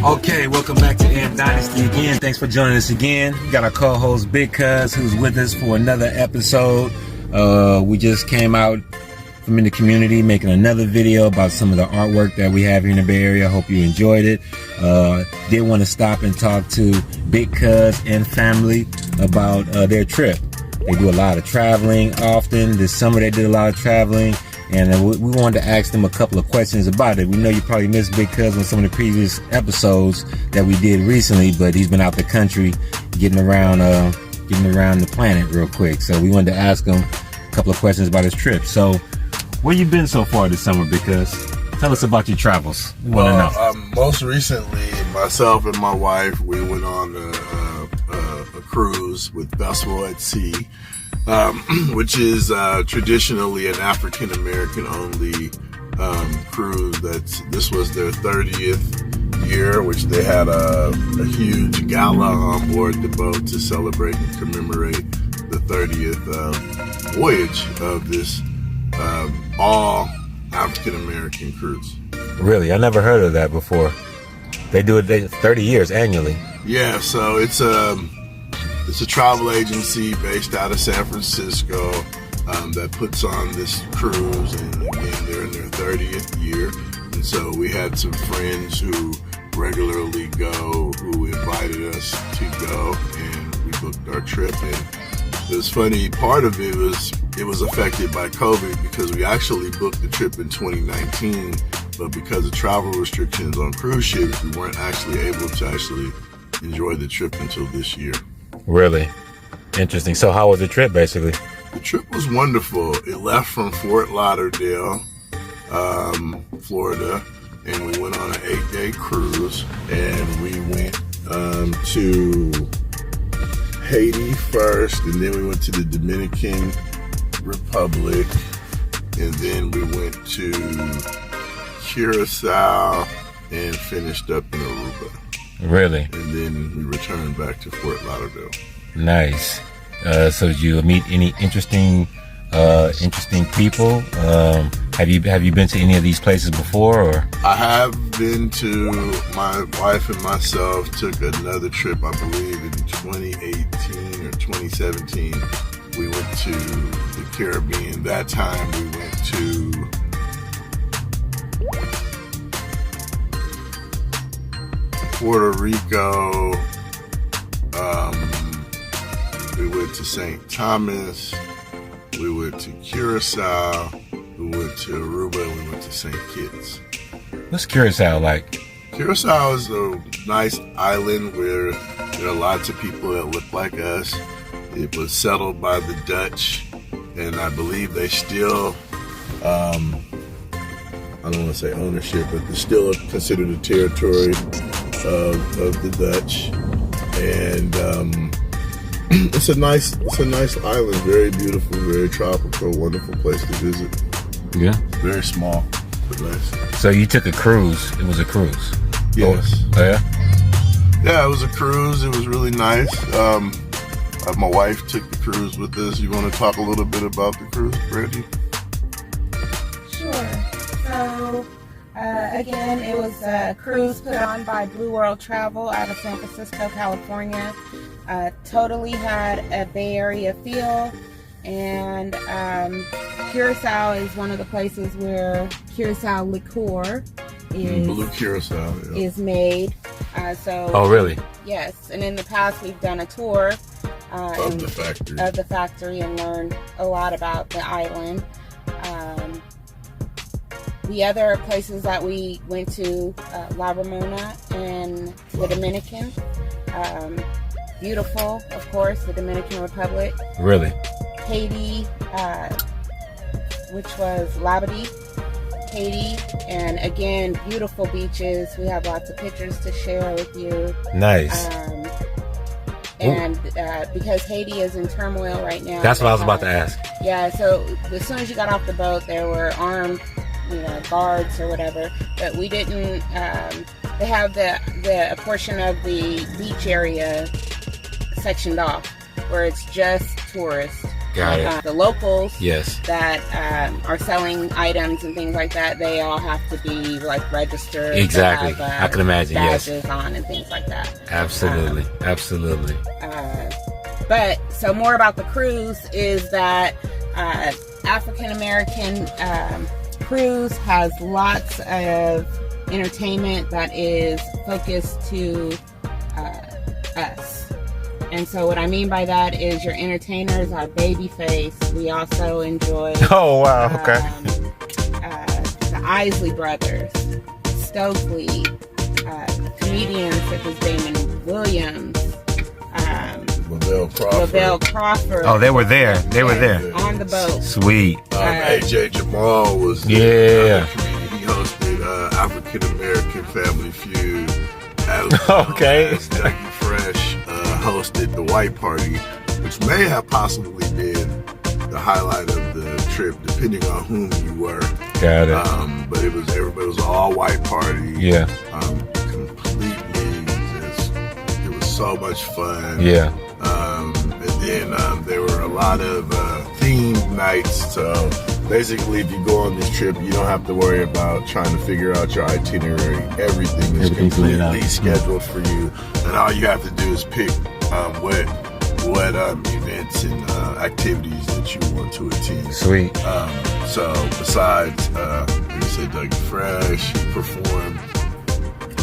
Okay, welcome back to Amp Dynasty again. Thanks for joining us again. We got our co-host Big Cuzz, who's with us for another episode. We just came out from in the community making another video about some of the artwork that we have here in the Bay Area. I hope you enjoyed it. Did want to stop and talk to Big Cuzz and family about their trip. They do a lot of traveling often. This summer they did a lot of traveling. And we wanted to ask them a couple of questions about it. We know you probably missed Big Cuzz on some of the previous episodes that we did recently, but he's been out the country getting around the planet real quick. So we wanted to ask him a couple of questions about his trip. So where you been so far this summer, Big Cuzz? Tell us about your travels. We want to know. Most recently, myself and my wife, we went on a cruise with Vessel at Sea. Which is traditionally an African American only cruise. This was their 30th year, which they had a huge gala on board the boat to celebrate and commemorate the 30th voyage of this all African American cruise. Really, I never heard of that before. They do it 30 years annually. Yeah, so it's a travel agency based out of San Francisco that puts on this cruise, and again, they're in their 30th year. And so we had some friends who regularly go, who invited us to go, and we booked our trip. And it was funny, part of it was affected by COVID because we actually booked the trip in 2019, but because of travel restrictions on cruise ships, we weren't actually able to enjoy the trip until this year. Really? Interesting. So how was the trip, basically? The trip was wonderful. It left from Fort Lauderdale, Florida, and we went on an 8-day cruise, and we went to Haiti first, and then we went to the Dominican Republic, and then we went to Curacao and finished up in Aruba. Really? And then we returned back to Fort Lauderdale. Nice. So did you meet any interesting people? Have you been to any of these places before? Or? I have been to. My wife and myself took another trip, I believe in 2018 or 2017. We went to the Caribbean. That time we went to Puerto Rico, we went to St. Thomas, we went to Curacao, we went to Aruba, and we went to St. Kitts. What's Curacao like? Curacao is a nice island where there are lots of people that look like us. It was settled by the Dutch, and I believe they still, I don't want to say ownership, but they're still considered a territory of the Dutch, and it's a nice island, very beautiful, very tropical, wonderful place to visit. Yeah, very small but nice. So you took a cruise? It was a cruise? Yes. Oh yeah. Yeah, it was a cruise. It was really nice. My wife took the cruise with us. You want to talk a little bit about the cruise, Brandy? Sure. So. Again, it was a cruise put on by Blue World Travel out of San Francisco, California. Totally had a Bay Area feel, and Curacao is one of the places where Curacao liqueur is Blue Curacao, yeah. is made. Oh, really? Yes, and in the past we've done a tour of the factory and learned a lot about the island. The other places that we went to, La Ramona and the Dominican. Beautiful, of course, the Dominican Republic. Really? Haiti, which was Labadee, Haiti, and again, beautiful beaches. We have lots of pictures to share with you. Nice. And because Haiti is in turmoil right now. That's what I was about to ask. Yeah, so as soon as you got off the boat, there were armed, guards or whatever. But we didn't. They have the portion of the beach area sectioned off, where it's just tourists. Got it. The locals Yes. that are selling items and things like that, they all have to be like registered. Exactly. Have, I can imagine. badges Yes. on and things like that. Absolutely. Absolutely. But so more about the cruise is that African American cruise has lots of entertainment that is focused to us. And so what I mean by that is your entertainers are Babyface. We also enjoy Oh, wow. Okay. the Isley Brothers, Stokely, comedians such as Damon Williams, Lavelle Crawford. Crawford. Oh, they were there. They were there. On the boat. Sweet. AJ Jamal was Yeah. comedian. He hosted African American Family Feud. Okay. Dougie Fresh hosted the White Party, which may have possibly been the highlight of the trip, depending on whom you were. Got it. But everybody was all white party. Yeah. Completely just, it was so much fun. Yeah. And then there were a lot of themed nights. So basically, if you go on this trip, you don't have to worry about trying to figure out your itinerary. Everything is completely scheduled for you, and all you have to do is pick what events and activities that you want to attend. Sweet. So besides, like you said, Dougie Fresh, he performed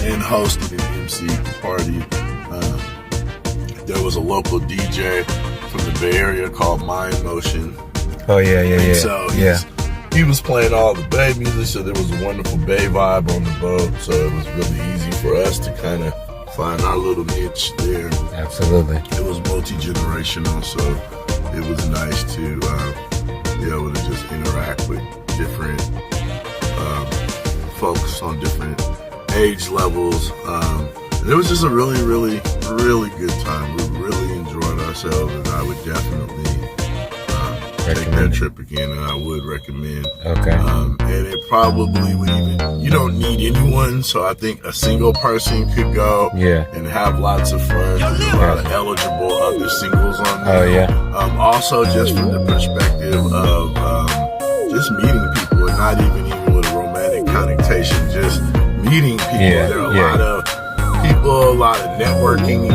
and hosted an MC party. There was a local DJ from the Bay Area called Mind Motion. Oh, yeah. And so he was playing all the Bay music, so there was a wonderful Bay vibe on the boat. So it was really easy for us to kind of find our little niche there. Absolutely. It was multi-generational, so it was nice to be able to just interact with different folks on different age levels. And it was just a really, really, really good time. We really enjoyed ourselves, and I would definitely take that trip again, and I would recommend. Okay. And it probably would even, you don't need anyone, so I think a single person could go and have lots of fun. There's a lot of eligible other singles on there. Oh, yeah. Also, just from the perspective of just meeting people, and not even with a romantic connotation, just meeting people. There are a lot of people, a lot of networking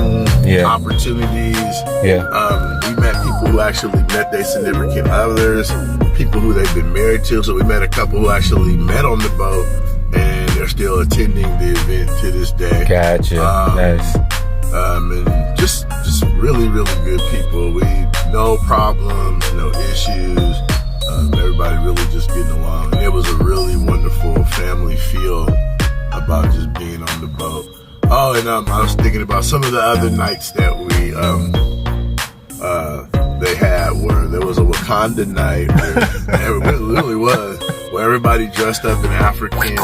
opportunities. We met people who actually met their significant others, people who they've been married to. So we met a couple who actually met on the boat, and they're still attending the event to this day. Gotcha. Nice. And just really, really good people. No problems, no issues. Everybody really just getting along. And it was a really wonderful family feel about just being on the boat. Oh, and I was thinking about some of the other nights that they had, where there was a Wakanda night, it really was, where everybody dressed up in African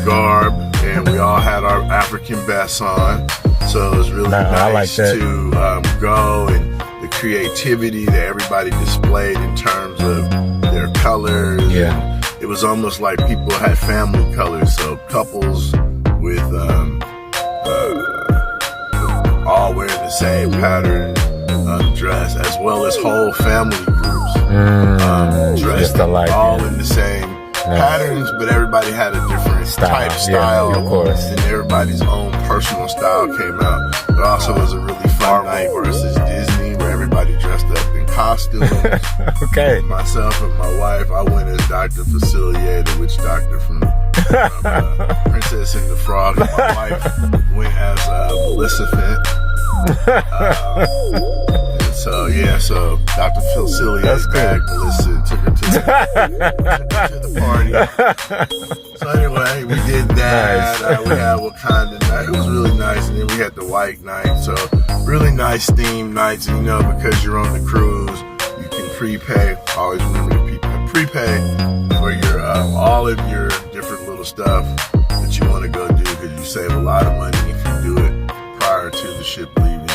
garb, and we all had our African vests on. So it was really nice to go, and the creativity that everybody displayed in terms of their colors. Yeah. It was almost like people had family colors, so couples with all wearing the same pattern dress, as well as whole family groups dressed all in the same patterns, but everybody had a different style, of course, and everybody's own personal style came out. There also was a really fun night versus Disney, where everybody dressed up in costumes. Okay. Myself and my wife, I went as Dr. Facilier, the witch doctor from Princess and the Frog, and my wife went as Maleficent. So Dr. Facilier's back. Melissa took her to the party. So anyway, we did that. Nice. We had Wakanda night. It was really nice. And then we had the white night. So really nice themed nights. And because you're on the cruise, you can prepay. Always remember to prepay for your all of your different little stuff that you want to go do, because you save a lot of money if you do it prior to the ship leaving.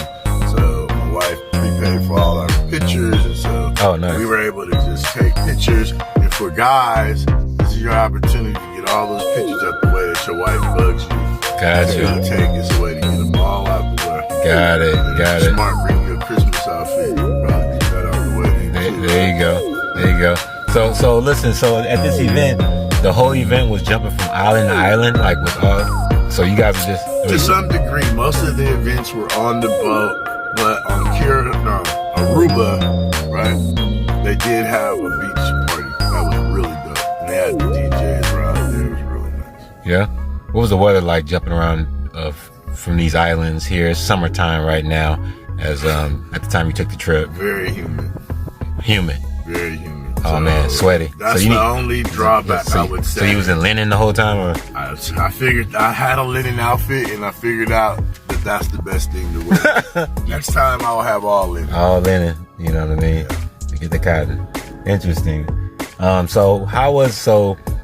So my nice. We were able to just take pictures. And for guys, this is your opportunity to get all those pictures out the way that your wife bugs you. Gotcha. Take it's a way to get them all out the way. Got it. Smart, bring your Christmas outfit. You can probably get that out the way. There you go. So listen. So at this event, the whole event was jumping from island to island, like with all. So you guys were just to some degree. Most of the events were on the boat, but on Aruba, right? They did have a beach party that was really dope, and they had the DJs around there. It was really nice. Yeah. What was the weather like jumping around from these islands here? It's summertime right now. As at the time you took the trip. Very humid. Very humid. Oh man, sweaty. That's the only drawback I would say. So you was in linen the whole time, or? I figured I had a linen outfit, and I figured out that that's the best thing to wear. Next time I'll have all linen. All linen, you know what I mean? To get the cotton. Interesting. So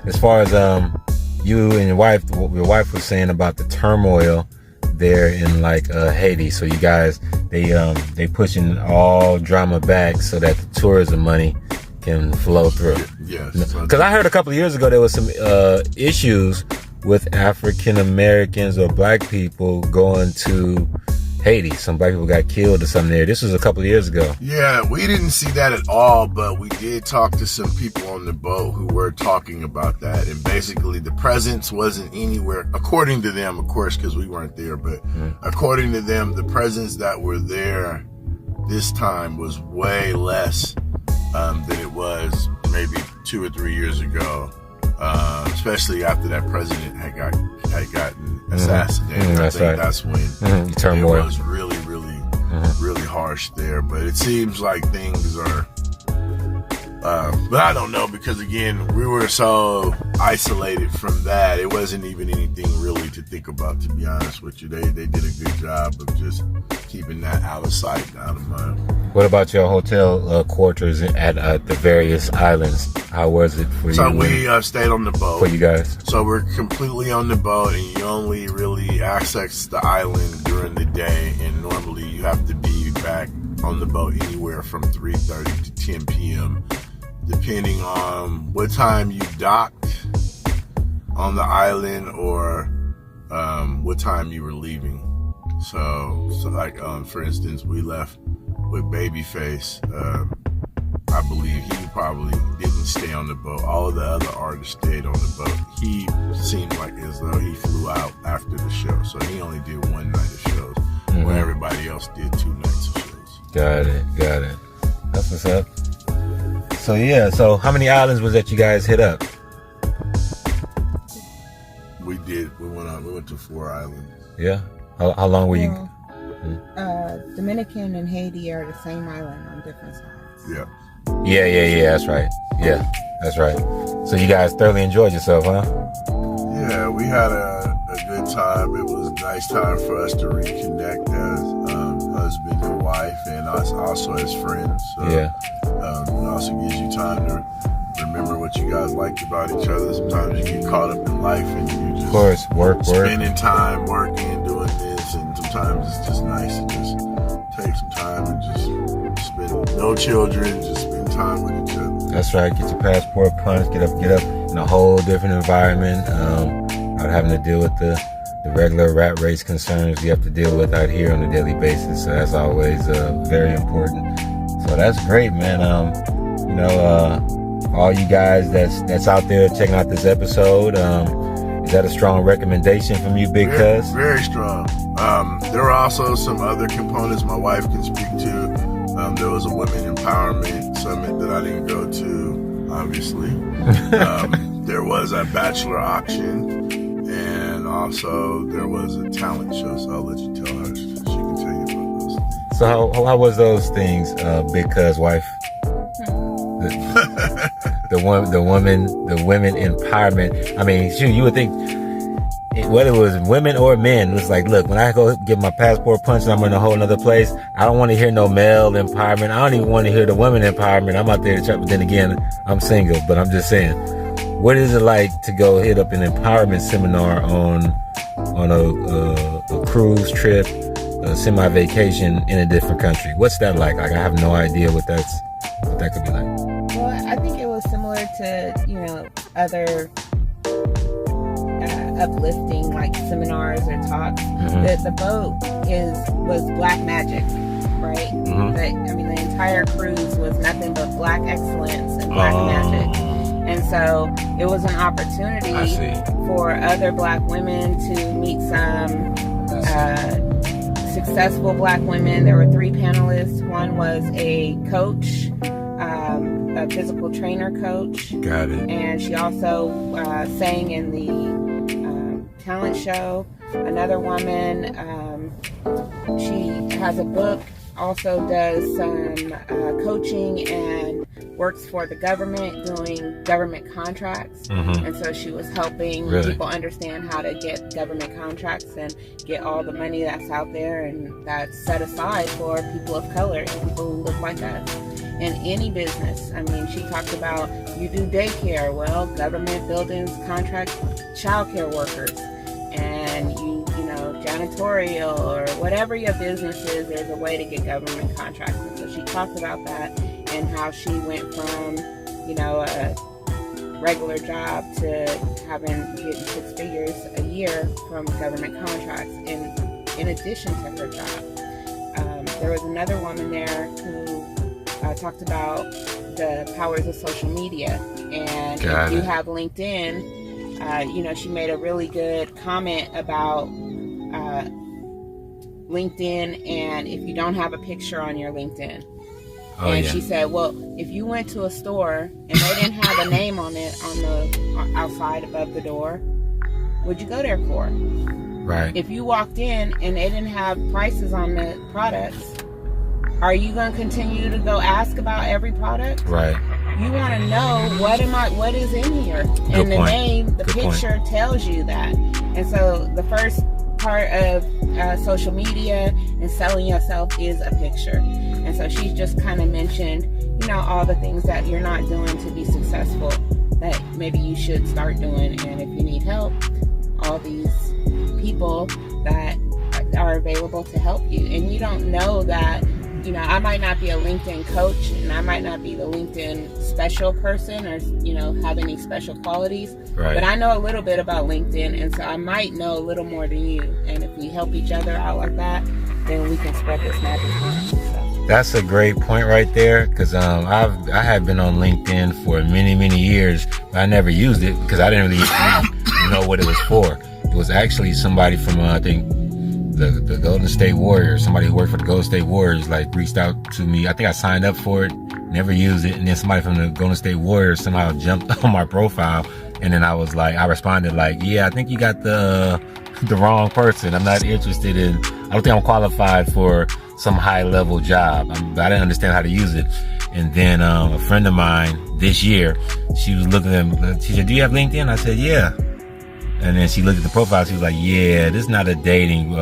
as far as you and your wife, what your wife was saying about the turmoil there in like Haiti. So you guys, they pushing all drama back so that the tourism money can flow through. Yes. Because I heard a couple of years ago there was some issues with African Americans or black people going to Haiti. Some black people got killed or something there. This was a couple of years ago. Yeah, we didn't see that at all, but we did talk to some people on the boat who were talking about that. And basically the presence wasn't anywhere, according to them, of course, because we weren't there, but according to them, the presence that were there this time was way less than it was maybe 2 or 3 years ago, especially after that president had gotten assassinated. I think that's when it was really, really, really harsh there. But it seems like things are, but I don't know, because again, we were so isolated from that. It wasn't even anything really to think about, to be honest with you. They did a good job of just keeping that out of sight, out of mind. What about your hotel quarters at the various islands? How was it for you? So we stayed on the boat. For you guys? So we're completely on the boat, and you only really access the island during the day, and normally you have to be back on the boat anywhere from 3:30 to 10 p.m. depending on what time you docked on the island or what time you were leaving. So like, for instance, we left with Babyface. I believe he probably didn't stay on the boat. All of the other artists stayed on the boat. He seemed like as though he flew out after the show, so he only did one night of shows, where everybody else did 2 nights of shows. Got it. That's what's up. So yeah, so how many islands was that you guys hit up? We went to 4 islands. Yeah. How long were you? Dominican and Haiti are the same island on different sides. Yeah. Yeah. That's right. Yeah, that's right. So you guys thoroughly enjoyed yourself, huh? Yeah, we had a good time. It was a nice time for us to reconnect as husband and wife, and us also as friends. So, yeah. It also gives you time to remember what you guys liked about each other. Sometimes you get caught up in life and you just, of course, work, spending time working, doing this, and sometimes it's just nice to just take some time and just spend, no children, just spend time with each other. That's right. Get your passport punched, get up in a whole different environment, without having to deal with the regular rat race concerns you have to deal with out here on a daily basis. So that's always very important. So that's great, man. All you guys that's out there checking out this episode, is that a strong recommendation from you, Big Cuzz? Very strong. There are also some other components my wife can speak to. There was a women empowerment summit that I didn't go to, obviously. There was a bachelor auction, and also there was a talent show, so I'll let you tell her. She can tell you about those things. So how was those things, Big Cuzz wife? The women empowerment. I mean, shoot, you would think whether it was women or men, it's like, look, when I go get my passport punched and I'm in a whole other place, I don't want to hear no male empowerment. I don't even want to hear the women empowerment. I'm out there to try, but then again, I'm single, but I'm just saying, what is it like to go hit up an empowerment seminar on a cruise trip, a semi-vacation in a different country? What's that like? Like, I have no idea what that's what that could be like. Well, I think it was similar to, other uplifting like seminars or talks. The boat was black magic, right? The entire cruise was nothing but black excellence and black magic. And so it was an opportunity for other black women to meet some successful black women. There were 3 panelists. One was a coach, a physical trainer coach. Got it. And she also sang in the talent show. Another woman, she has a book, also does some coaching and works for the government doing government contracts. And so she was helping people understand how to get government contracts and get all the money that's out there and that's set aside for people of color and people who look like us. In any business, she talked about, you do daycare, well, government buildings contract childcare workers, and janitorial or whatever your business is, there's a way to get government contracts. And so she talked about that and how she went from, a regular job to getting 6 figures a year from government contracts in addition to her job. There was another woman there who talked about the powers of social media, and if you have LinkedIn, she made a really good comment about LinkedIn, and if you don't have a picture on your LinkedIn. She said, well, if you went to a store and they didn't have a name on it on the outside above the door, would you go there for? Right. If you walked in and they didn't have prices on the products, are you going to continue to go ask about every product? Right. You want to know what is in here. And the name, the picture tells you that. And so the first part of social media and selling yourself is a picture. And so she's just kind of mentioned, all the things that you're not doing to be successful that maybe you should start doing. And if you need help, all these people that are available to help you. And you don't know that, I might not be a LinkedIn coach and I might not be the LinkedIn special person or, have any special qualities. Right. But I know a little bit about LinkedIn, and so I might know a little more than you. And if we help each other out like that, then we can spread this magic around. So. That's a great point right there, because I have been on LinkedIn for many years, but I never used it because I didn't really know what it was for. It was actually somebody from I think the Golden State Warriors, somebody who worked for the Golden State Warriors, reached out to me. I think I signed up for it, never used it, and then somebody from the Golden State Warriors somehow jumped on my profile, and then I responded yeah, I think you got the wrong person. I'm not interested in. I don't think I'm qualified for some high level job. But I didn't understand how to use it. And then a friend of mine this year, she was looking at. She said, "Do you have LinkedIn?" I said, "Yeah." And then she looked at the profile. She was like, "Yeah, this is not a dating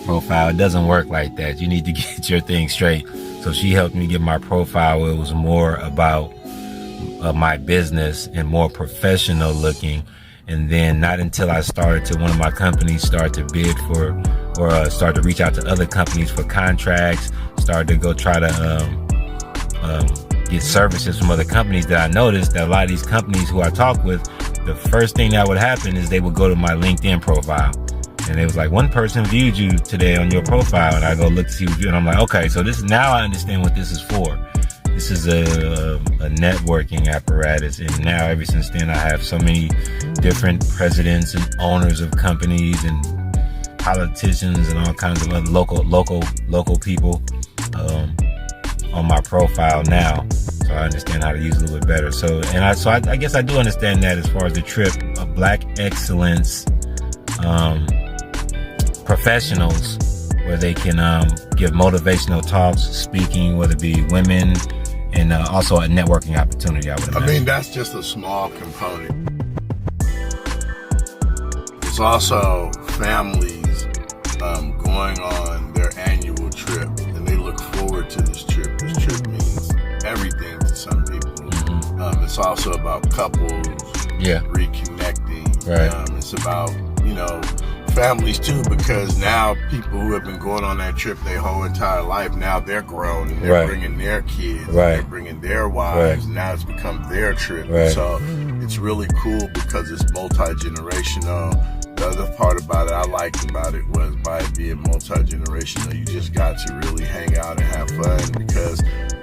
profile. It doesn't work like that. You need to get your thing straight." So she helped me get my profile. It was more about my business and more professional looking. And then not until I one of my companies started to bid for, or start to reach out to other companies for contracts, started to go try to get services from other companies, that I noticed that a lot of these companies who I talk with, the first thing that would happen is they would go to my LinkedIn profile. And it was like, one person viewed you today on your profile, and I go look to see who viewed, and I'm like, okay, so now I understand what this is for. This is a networking apparatus, and now ever since then I have so many different presidents and owners of companies and politicians and all kinds of other local people on my profile now. So I understand how to use it a little bit better. So I guess I do understand that as far as the trip of Black excellence professionals, where they can give motivational talks, speaking, whether it be women, and also a networking opportunity, I would imagine. I mean, that's just a small component. It's also families going on their annual trip, and they look forward to this trip. This trip means everything to some people. It's also about couples reconnecting. Right. It's about, families too, because now people who have been going on that trip their whole entire life, now they're grown and they're bringing their kids, they're bringing their wives, and now it's become their trip. So it's really cool because it's multi-generational. The other part about it I liked about it was by it being multi-generational, you just got to really hang out and have fun, because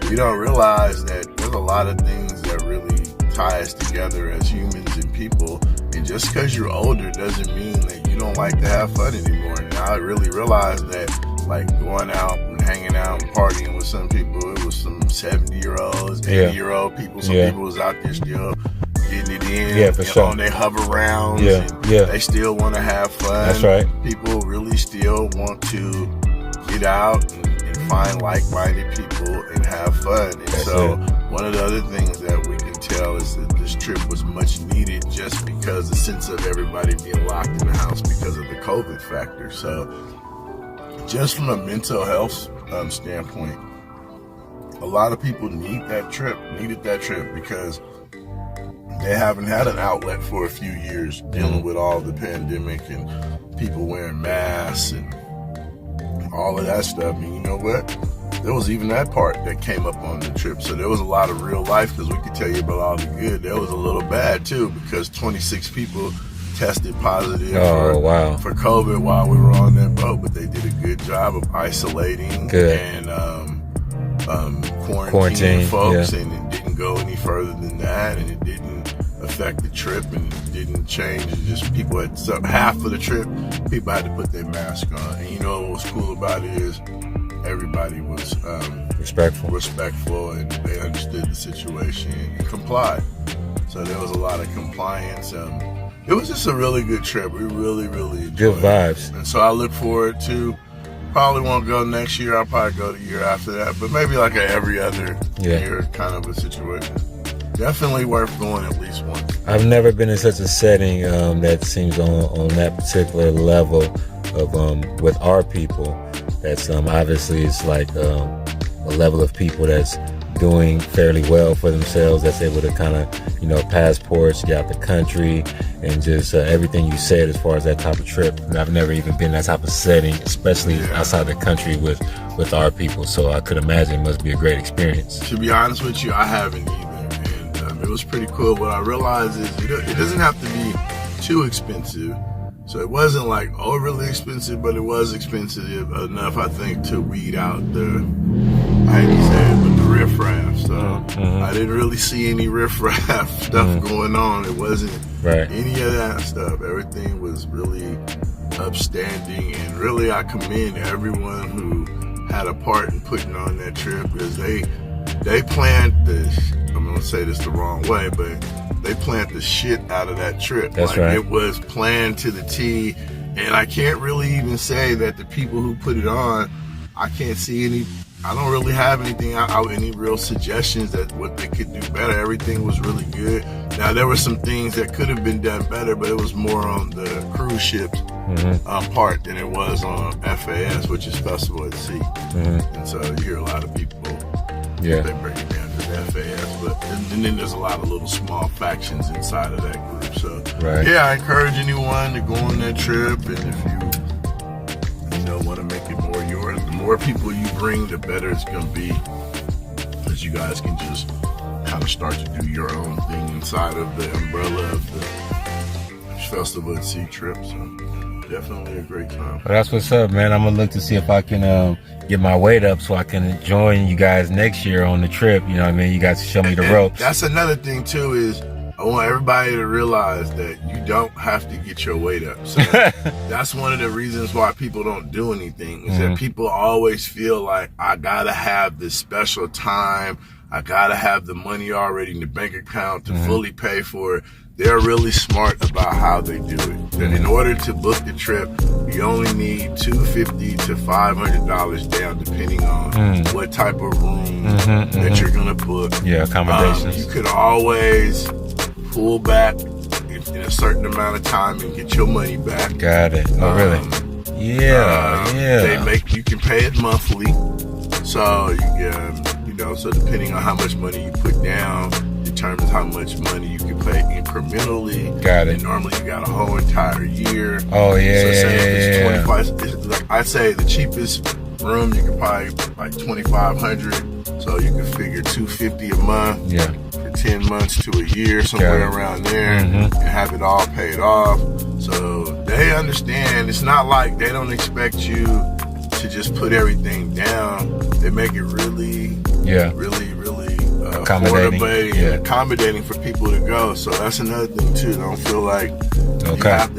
you don't realize that there's a lot of things that really tie us together as humans and people. And just because you're older doesn't mean that you don't like to have fun anymore. Now I really realized that, like, going out and hanging out and partying with some people, it was some 70-year-olds, 80-year-old people. Some people was out there still getting it in, for sure. on their hover rounds, and they still want to have fun. That's right. People really still want to get out and find like-minded people and have fun. And so one of the other things that we can tell is that this trip was much needed, just because the sense of everybody being locked in the house because of the COVID factor. So just from a mental health standpoint, a lot of people needed that trip because they haven't had an outlet for a few years dealing with all the pandemic and people wearing masks and all of that stuff. I mean, you know what? There was even that part that came up on the trip. So there was a lot of real life, because we could tell you about all the good. There was a little bad too, because 26 people tested positive for COVID while we were on that boat, but they did a good job of isolating and quarantining folks, and it didn't go any further than that, and it didn't affect the trip, and it didn't change. It just people had half of the trip, people had to put their mask on. And you know what was cool about it is everybody was respectful, and they understood the situation and complied. So there was a lot of compliance. It was just a really good trip. We really enjoyed good vibes. And so I look forward to, probably won't go next year. I'll probably go the year after that, but maybe like a every other year kind of a situation. Definitely worth going at least once. I've never been in such a setting that seems on that particular level of with our people. That's obviously it's like a level of people that's doing fairly well for themselves, that's able to kind of, passports, get out the country, and just everything you said as far as that type of trip. And I've never even been in that type of setting, especially outside the country with our people. So I could imagine it must be a great experience. To be honest with you, I haven't either. And it was pretty cool. What I realized is it doesn't have to be too expensive. So it wasn't like overly expensive, but it was expensive enough, I think, to weed out I hate to say it, but the riffraff. So I didn't really see any riffraff stuff going on. It wasn't any of that stuff. Everything was really upstanding, and really I commend everyone who had a part in putting on that trip, because they planned this. I'm gonna say this the wrong way, but they planned the shit out of that trip. That's right. It was planned to the T, and I can't really even say that the people who put it on, I don't really have any real suggestions that what they could do better. Everything was really good. Now, there were some things that could have been done better, but it was more on the cruise ships part than it was on FAS, which is Festival at Sea. And so you hear a lot of people, they break it down to the FAS, but and then there's a lot of little small factions inside of that group. So I encourage anyone to go on that trip, and if you want to make it more yours, the more people you bring, the better it's going to be, because you guys can just kind of start to do your own thing inside of the umbrella of the Festival at Sea trip. So definitely a great time. Well, that's what's up, man. I'm gonna look to see if I can get my weight up so I can join you guys next year on the trip. You know what I mean? You guys show me the ropes. That's another thing too, is I want everybody to realize that you don't have to get your weight up. So that's one of the reasons why people don't do anything, is that people always feel like, I gotta have this special time, I gotta have the money already in the bank account to fully pay for it. They're really smart about how they do it. And in order to book the trip, you only need $250 to $500 down, depending on what type of room that you're gonna book. Accommodations. You could always pull back in a certain amount of time and get your money back. Got it. Oh, really? You can pay it monthly. So so depending on how much money you put down, determines how much money you can pay incrementally. Got it. And normally you got a whole entire year. Oh yeah. So say if yeah. it's 25, like I say the cheapest room you can probably like 2,500. So you can figure $250 a month. Yeah. For 10 months to a year, somewhere around there, and have it all paid off. So they understand. It's not like they don't expect you to just put everything down. They make it really accommodating. Accommodating for people to go. So that's another thing too. Don't feel like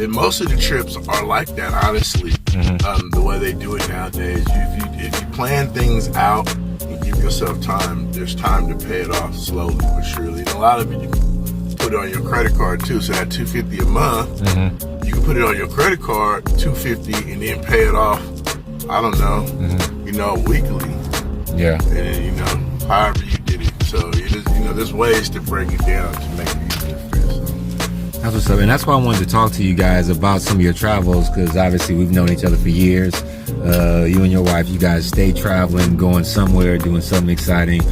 most of the trips are like that, honestly. The way they do it nowadays, if you plan things out and give yourself time, there's time to pay it off slowly but surely. And a lot of it you can put it on your credit card too. So that $250 a month, you can put it on your credit card, $250, and then pay it off. I don't know, weekly. Yeah. And however you did it. So there's ways to break it down to make it easier for yourself. That's what's up, and that's why I wanted to talk to you guys about some of your travels, because obviously we've known each other for years. You and your wife, you guys stay traveling, going somewhere, doing something exciting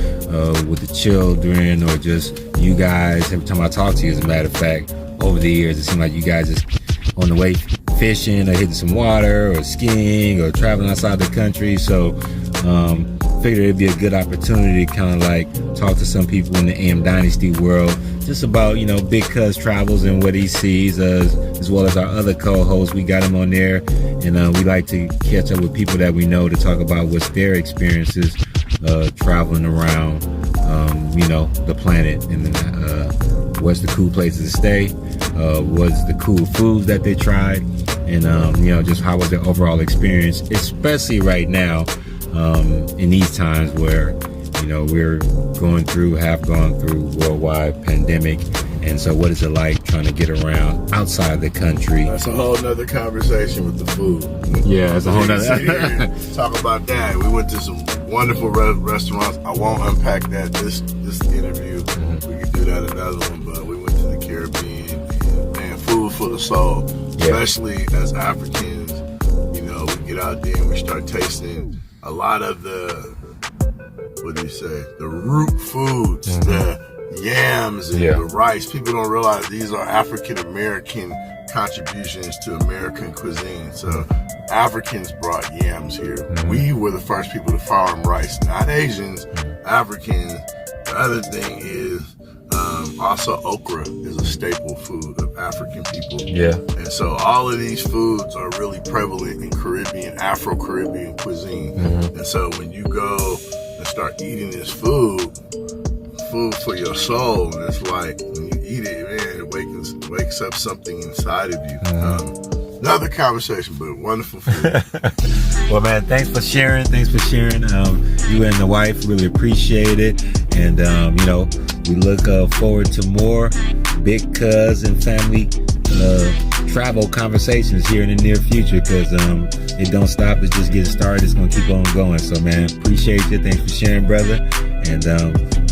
with the children, or just you guys. Every time I talk to you, as a matter of fact, over the years, it seemed like you guys just on the way fishing or hitting some water or skiing or traveling outside the country. So figured it'd be a good opportunity to kind of like talk to some people in the AM Dynasty world just about, Big Cuzz travels and what he sees, as well as our other co-hosts. We got him on there, and we like to catch up with people that we know to talk about what's their experiences traveling around, the planet, and what's the cool places to stay, what's the cool foods that they tried, and just how was their overall experience, especially right now in these times where we're have gone through worldwide pandemic. And so what is it like trying to get around outside the country? That's a whole nother conversation with the food. Yeah, that's a whole nother. Talk about that. We went to some wonderful restaurants. I won't unpack that this interview. We could do that another one, but we went to the Caribbean, and man, food for the soul. Especially as Africans, we get out there and we start tasting a lot of the root foods, the yams and the rice. People don't realize these are African American contributions to American cuisine. So Africans brought yams here. We were the first people to farm rice, not Asians, Africans. The other thing is also okra is a staple food of African people. Yeah. And so all of these foods are really prevalent in Caribbean, Afro-Caribbean cuisine. And so when you go and start eating this food for your soul, and it's like when you eat it, man, it wakes up something inside of you. Another conversation, but wonderful food. Well, man, thanks for sharing. You and the wife, really appreciate it. And, we look forward to more Big Cuzz and family travel conversations here in the near future, because it don't stop. It's just getting started. It's going to keep on going. So, man, appreciate you. Thanks for sharing, brother. And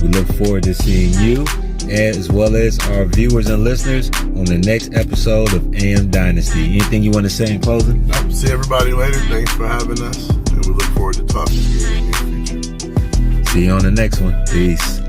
we look forward to seeing you, as well as our viewers and listeners, on the next episode of AM Dynasty. Anything you want to say in closing? See everybody later. Thanks for having us, and we look forward to talking to you in the near future. See you on the next one. Peace.